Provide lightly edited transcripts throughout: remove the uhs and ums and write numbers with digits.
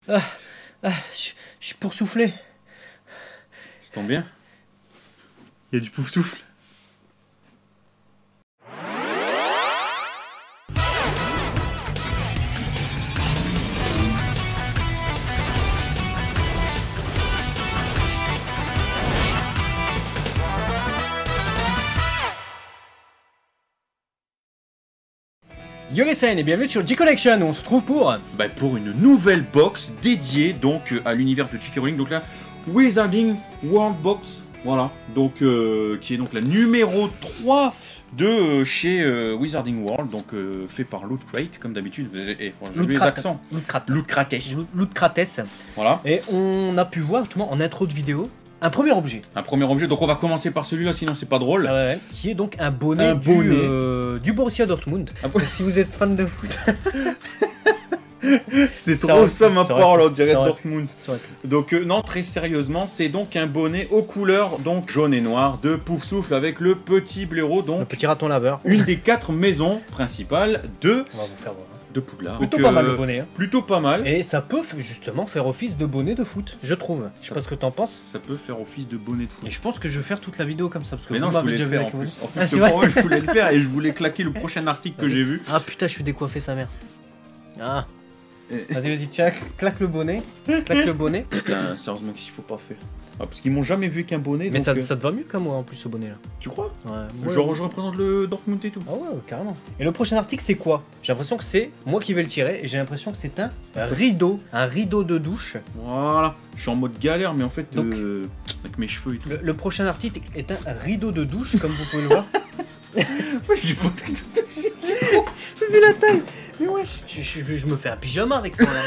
Je suis pour souffler. Ça tombe bien. Il y a du pouf souffle. Yo les scènes et bienvenue sur G-Collection où on se retrouve pour... Pour une nouvelle box dédiée donc à l'univers de J.K. Rowling, donc là, Wizarding World Box, voilà, donc qui est donc la numéro 3 de chez Wizarding World, donc fait par Loot Crate, comme d'habitude, et j'ai les accents. Loot Crates. Voilà. Et on a pu voir justement en intro de vidéo un premier objet. Un premier objet, donc on va commencer par celui-là, sinon c'est pas drôle. Qui est donc un bonnet, du Borussia Dortmund. Donc, si vous êtes fan de foot. C'est trop ça ma parole, on dirait Dortmund. Donc non, très sérieusement, c'est donc un bonnet aux couleurs donc jaune et noir de Poufsouffle avec le petit blaireau, donc le petit raton laveur. Une des 4 maisons principales de... On va vous faire voir. De Poudlard. Plutôt pas mal le bonnet. Hein. Plutôt pas mal. Et ça peut justement faire office de bonnet de foot, je trouve. Je sais pas ce que t'en penses. Ça peut faire office de bonnet de foot. Et je pense que je vais faire toute la vidéo comme ça. Parce que mais non, je voulais le faire en plus. En plus, je voulais le faire et je voulais claquer le prochain article que j'ai vu. Ah putain, je suis décoiffé sa mère. Ah. Vas-y, tiens, claque le bonnet. Claque le bonnet. Putain, sérieusement, qu'est-ce qu'il faut pas faire? Ah, parce qu'ils m'ont jamais vu qu'un bonnet. Mais donc, ça te va mieux qu'à moi en plus ce bonnet là. Tu crois? Ouais. Genre je représente le Dortmund et tout. Ah ouais, carrément. Et le prochain article c'est quoi? J'ai l'impression que c'est moi qui vais le tirer et j'ai l'impression que c'est un rideau. Un rideau de douche. Voilà. Je suis en mode galère mais en fait donc, avec mes cheveux et tout. Le prochain article est un rideau de douche comme vous pouvez le voir. J'ai pas vu la taille. Mais ouais, je me fais un pyjama avec ça là.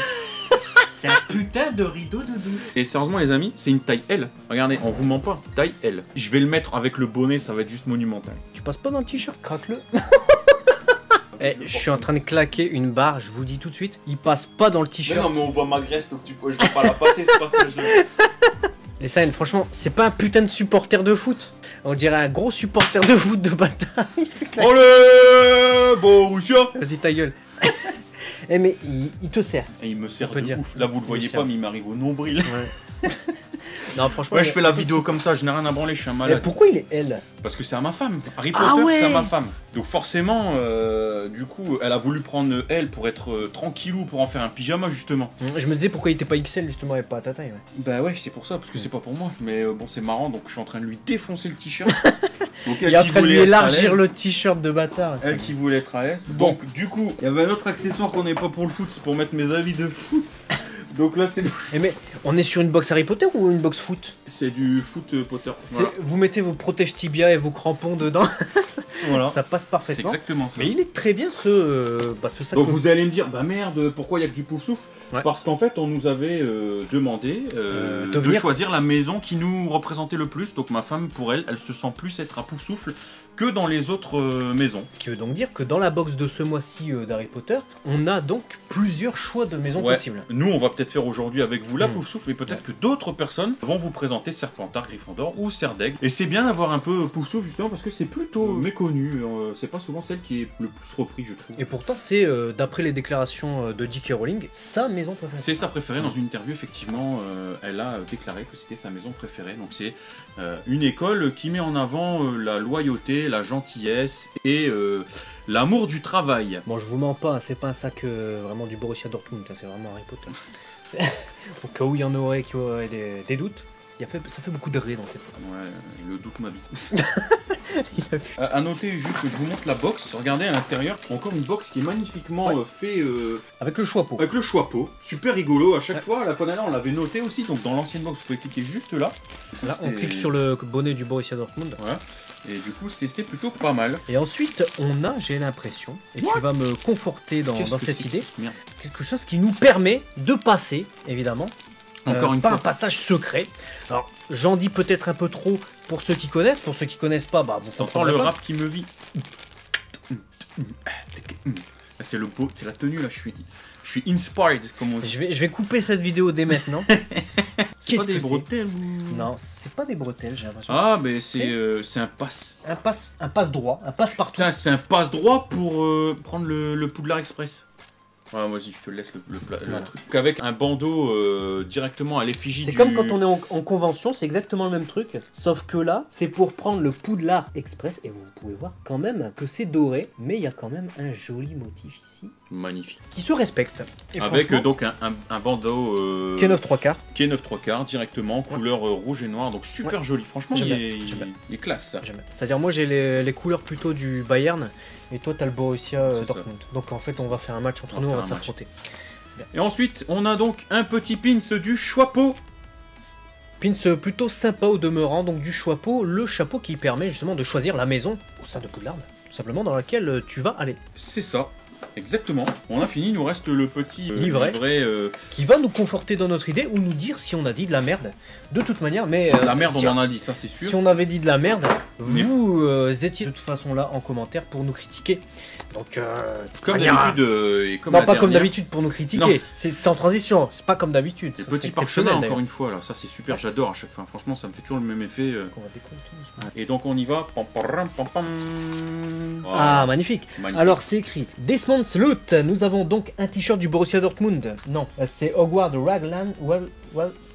C'est un putain de rideau de douche. Et sérieusement les amis, c'est une taille L. Regardez, on vous ment pas, taille L. Je vais le mettre avec le bonnet, ça va être juste monumental. Tu passes pas dans le t-shirt, craque-le. Je suis en train de claquer une barre, je vous dis tout de suite, il passe pas dans le t-shirt. Non mais on voit ma graisse, donc je vais pas la passer ce passage-là. Et ça, franchement, c'est pas un putain de supporter de foot. On dirait un gros supporter de foot de bataille. Allez, Borussia. Vas-y ta gueule. Mais il te sert. Et il me sert de ouf. Là vous le voyez pas mais il m'arrive au nombril. Ouais. Non franchement. Ouais, je fais la vidéo comme ça, je n'ai rien à branler, je suis un malade. Mais pourquoi il est elle? Parce que c'est à ma femme. Harry Potter, c'est à ma femme. Donc forcément, du coup, elle a voulu prendre elle pour être tranquillou, pour en faire un pyjama justement. Je me disais pourquoi il était pas XL justement et pas à ta taille. Bah ouais, c'est pour ça, parce que c'est pas pour moi. Mais bon, c'est marrant, donc je suis en train de lui défoncer le t-shirt. Il est en train de lui élargir le t-shirt de bâtard. Elle qui voulait être à l'aise. Donc du coup, il y avait un autre accessoire qu'on n'avait pas pour le foot, c'est pour mettre mes avis de foot. Donc là c'est... Mais on est sur une box Harry Potter ou une box foot? C'est du foot Potter. Voilà. Vous mettez vos protèges tibia et vos crampons dedans. Voilà. Ça passe parfaitement. C'est exactement ça. Mais il est très bien ce sac. Donc vous allez me dire, bah merde, pourquoi il y a que du Poufsouffle? Parce qu'en fait on nous avait demandé de choisir la maison qui nous représentait le plus. Donc ma femme, pour elle se sent plus être à Poufsouffle que dans les autres maisons. Ce qui veut donc dire que dans la box de ce mois-ci d'Harry Potter, on a donc plusieurs choix de maisons possibles. Nous, on va peut-être faire aujourd'hui avec vous la Poufsouffle, et peut-être que d'autres personnes vont vous présenter Serpentard, Gryffondor ou Serdaigle. Et c'est bien d'avoir un peu Poufsouffle justement parce que c'est plutôt méconnu. C'est pas souvent celle qui est le plus repris, je trouve. Et pourtant, c'est d'après les déclarations de J.K. Rowling, sa maison préférée. C'est sa préférée. Dans une interview, effectivement, elle a déclaré que c'était sa maison préférée. Donc c'est une école qui met en avant la loyauté, la gentillesse et l'amour du travail. Bon, je vous mens pas, c'est pas un sac vraiment du Borussia Dortmund, c'est vraiment Harry Potter. Au cas où il y en aurait qui auraient des doutes, ça fait beaucoup de ré dans cette phrase. Ouais, le doute m'habite. À noter juste que je vous montre la box. Regardez à l'intérieur, encore une box qui est magnifiquement fait avec le choix-peau. Avec le choix-peau, super rigolo. À chaque fois, à la fin d'année, on l'avait noté aussi. Donc dans l'ancienne box, vous pouvez cliquer juste là. Là, on clique sur le bonnet du Borussia Dortmund. Voilà. Et du coup, c'était plutôt pas mal. Et ensuite, on a, j'ai l'impression, et tu vas me conforter dans cette idée, quelque chose qui nous permet de passer, évidemment, encore une par fois, un passage secret. Alors, j'en dis peut-être un peu trop pour ceux qui connaissent. Pour ceux qui connaissent pas, bah, vous t'entends le rap qui me vit. C'est le beau, c'est la tenue là. Je suis inspired, comme on dit. Je vais couper cette vidéo dès maintenant. C'est pas des bretelles ou... Non, c'est pas des bretelles, j'ai l'impression. Ah, mais c'est un passe. Un passe droit, un passe partout. C'est un passe droit pour prendre le Poudlard Express. Ouais, vas-y, je te laisse le Voilà. truc. Avec un bandeau directement à l'effigie C'est du... comme quand on est en convention, c'est exactement le même truc. Sauf que là, c'est pour prendre le Poudlard Express. Et vous pouvez voir quand même que c'est doré. Mais il y a quand même un joli motif ici. Magnifique. Qui se respecte. Et Avec franchement, donc un bandeau... qui est 9 3/4. qui est 9 3/4 directement, couleur rouge et noir. Donc super joli. Franchement, J'aime il bien, est, j'aime bien. il est classe. C'est-à-dire moi j'ai les couleurs plutôt du Bayern. Et toi t'as le Borussia C'est ça. Dortmund. Donc en fait on va faire un match entre On va nous, on faire va un match. s'affronter. Et ensuite, on a donc un petit pins du Schwapo. Pins plutôt sympa au demeurant, donc du chapeau, le chapeau qui permet justement de choisir la maison au sein de Poudlard, tout simplement dans laquelle tu vas aller. C'est ça. Exactement. On a fini, il nous reste le petit Livret. Qui va nous conforter dans notre idée ou nous dire si on a dit de la merde. De toute manière, mais... la merde, si on en a dit, ça c'est sûr. Si on avait dit de la merde, Mais- vous étiez de toute façon là en commentaire pour nous critiquer. Donc, Comme manière- d'habitude, et comme non, la pas comme dernière, d'habitude pour nous Non. critiquer. C'est sans transition, c'est pas comme d'habitude. les Ça petits serait parchemins, exceptionnel, encore une fois, là, ça c'est super, j'adore à chaque fois. Franchement, ça me fait toujours le même effet. d'ailleurs. On va décoller tout doucement. Et donc on y va. Pam, pam, pam, pam. Ah, Voilà. magnifique. Magnifique. Alors, c'est écrit Desmond's Loot. Nous avons donc un t-shirt du Borussia Dortmund. Non, c'est Hogwarts Raglan. Well,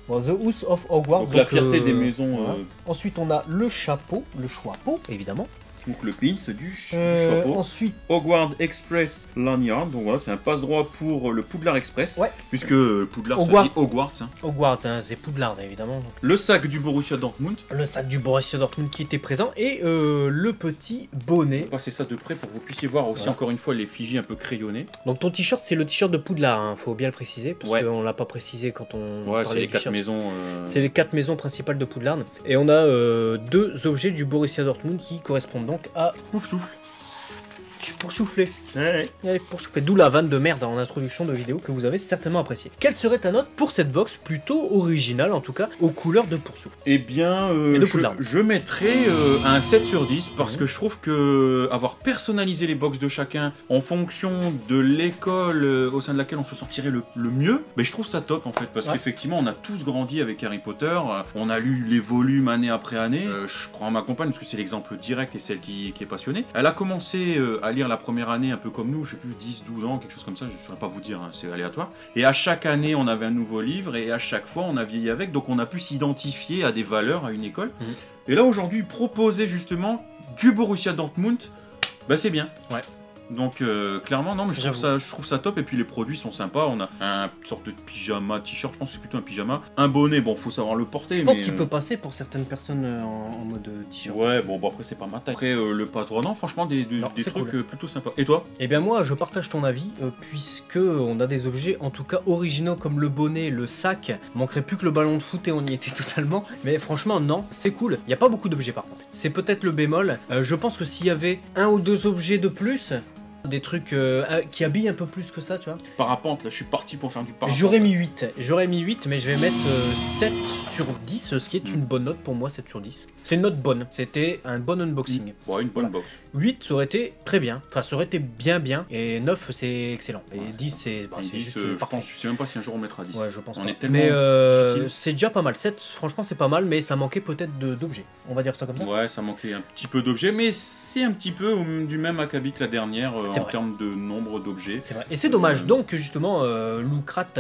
the House of Hogwarts. Donc la fierté des maisons. voilà. Ensuite, on a le chapeau, le chapeau, évidemment. Donc le pins du chapeau. Ensuite, Hogwarts Express Lanyard, donc voilà, c'est un passe-droit pour le Poudlard Express, Ouais. puisque Poudlard, Hogwarts. ça dit Hogwarts. Hein. Hogwarts, hein, c'est Poudlard, évidemment. Donc, Le sac du Borussia Dortmund, le sac du Borussia Dortmund qui était présent et le petit bonnet. on va passer ça de près pour que vous puissiez voir aussi Voilà. encore une fois l'effigie un peu crayonnée. Donc ton t-shirt, c'est le t-shirt de Poudlard, hein, faut bien le préciser, parce Ouais. qu'on l'a pas précisé quand on Ouais, c'est parlait les du 4 t-shirt. maisons. C'est les 4 maisons principales de Poudlard. Et on a 2 objets du Borussia Dortmund qui correspondent donc à... Pouf souffle. Pour souffler. Ouais. Allez, pour souffler. D'où la vanne de merde en introduction de vidéo que vous avez certainement apprécié. Quelle serait ta note pour cette box plutôt originale, en tout cas, aux couleurs de Poursouffle? Eh bien, Et de Poudlard. je mettrais un 7 sur 10 parce que je trouve que avoir personnalisé les box de chacun en fonction de l'école au sein de laquelle on se sortirait le mieux, mais je trouve ça top en fait parce Ouais. qu'effectivement on a tous grandi avec Harry Potter, on a lu les volumes année après année. Je crois en ma compagne parce que c'est l'exemple direct et celle qui est passionnée. Elle a commencé à lire la première année un peu comme nous, je sais plus 10, 12 ans, quelque chose comme ça, je ne saurais pas vous dire, hein, c'est aléatoire. Et à chaque année on avait un nouveau livre et à chaque fois on a vieilli avec, donc on a pu s'identifier à des valeurs, à une école. Mhm. Et là aujourd'hui proposer justement du Borussia Dortmund, bah c'est bien. Ouais. Donc clairement non mais je trouve ça top et puis les produits sont sympas, on a une sorte de pyjama, t-shirt, je pense que c'est plutôt un pyjama, un bonnet, bon faut savoir le porter. Je pense mais, qu'il peut passer pour certaines personnes en mode t-shirt. Ouais bon après c'est pas ma taille. Après le passe-droit, non franchement des Non, des c'est trucs cool. plutôt sympas. Et toi? Eh bien moi je partage ton avis puisque on a des objets en tout cas originaux comme le bonnet, le sac, manquerait plus que le ballon de foot et on y était totalement, mais franchement non, c'est cool, il n'y a pas beaucoup d'objets par contre, c'est peut-être le bémol. Je pense que s'il y avait 1 ou 2 objets de plus, des trucs qui habillent un peu plus que ça, tu vois. Parapente, là je suis parti pour faire du parapente. J'aurais mis 8, mais je vais mettre 7 sur 10, ce qui est une bonne note pour moi, 7 sur 10. C'est une note bonne, c'était un bon unboxing. Ouais, une bonne Voilà. box. 8 ça aurait été très bien, enfin ça aurait été bien, et 9 c'est excellent. Et Ouais. 10 c'est Et 10, juste je parfait. pense, je sais même pas si un jour on mettra 10. Ouais, je pense On pas. est tellement Mais difficile. c'est déjà pas mal. 7, franchement, c'est pas mal, mais ça manquait peut-être d'objets. On va dire ça comme ça. Ouais, ça manquait un petit peu d'objets, mais c'est un petit peu du même acabit que la dernière C'est en vrai. termes de nombre d'objets. C'est vrai. Et c'est dommage. Donc, justement, Lucrates,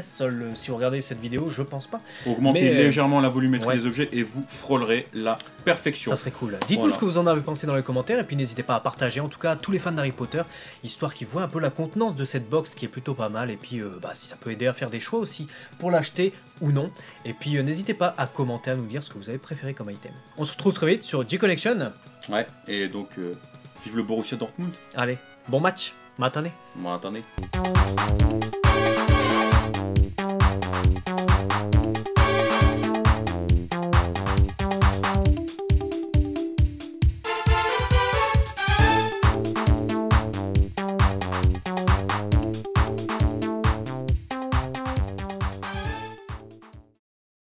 si vous regardez cette vidéo, je pense pas. Augmentez Mais, légèrement la volumétrie ouais. des objets et vous frôlerez la perfection. Ça serait cool. Dites-nous Voilà. ce que vous en avez pensé dans les commentaires et puis n'hésitez pas à partager, en tout cas, à tous les fans d'Harry Potter, histoire qu'ils voient un peu la contenance de cette box qui est plutôt pas mal et puis si ça peut aider à faire des choix aussi pour l'acheter ou non. Et puis n'hésitez pas à commenter, à nous dire ce que vous avez préféré comme item. On se retrouve très vite sur G-Connection. Ouais, et donc, vive le Borussia Dortmund. Allez, bon match. Matane. Bon, attendez.